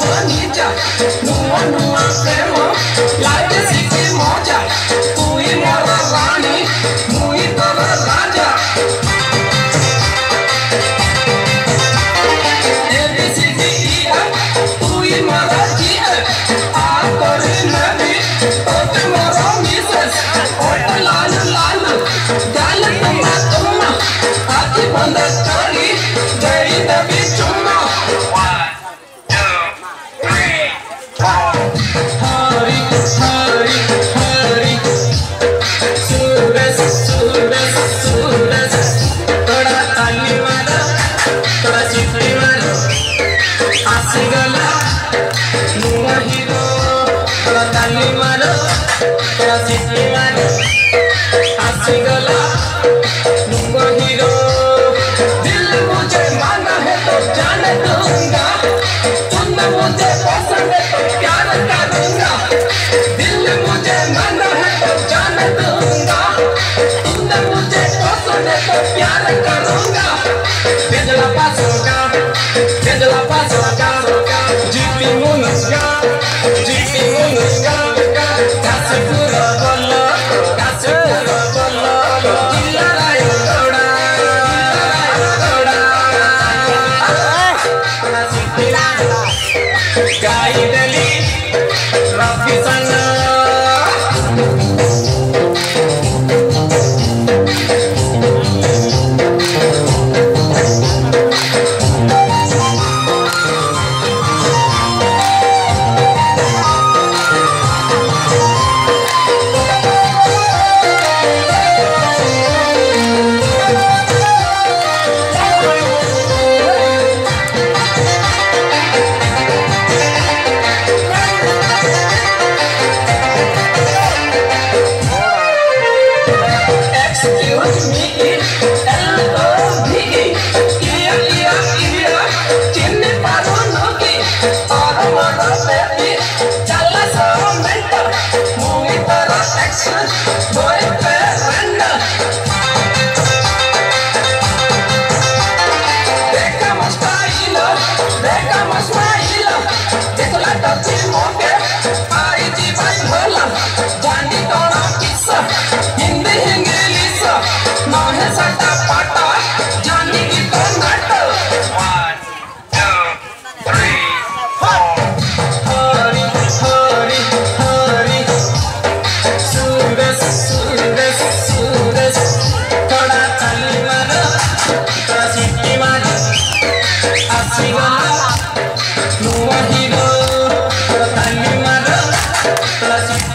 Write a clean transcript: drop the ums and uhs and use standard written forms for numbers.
bonita, nua nua prema, like siki moja, tui mora rani, mui tora raja. ABCDE, tui mora dia, aapori nabi, ote mora misses, ote lana lana, dala tuma tuma, aati banda chori, jai nabi chuma. Hari, hari, hari, suraj, suraj, suraj, thoda tali maro, thoda chipri maro, aasi gala, nua hero, thoda tali maro, thoda chipri maro, aasi gala, nua hero, dil mujhe maana hai to jaan दूंगा, तुमने मुझे पसंद है तो प्यार करूंगा, दिल मुझे माना है तो जान दूंगा, तुमने मुझे पसंद है तो प्यार करूंगा, बिजला पासोगा, जीपी मुनुगा, कासे पूरा बोलो, जिला रायो तोड़ा, गाई दली, रफी सना। Excuse me, L-O-V-E, iya, chinni paru nuki, aru mara baby, challa so mental, movie tara action, boyfriend. Dekha mas smile, dekla tachi moke, ai ji bhai bhola, jani tona kissa, hindi English, na hai sata pata, jani ki to nato. 1, 2, 3, 4. Hari, hari, hari, suraj, suraj, suraj, thoda tali maro, thoda chippi maro, aasi gala, nua hero, thoda tali maro, thoda chippi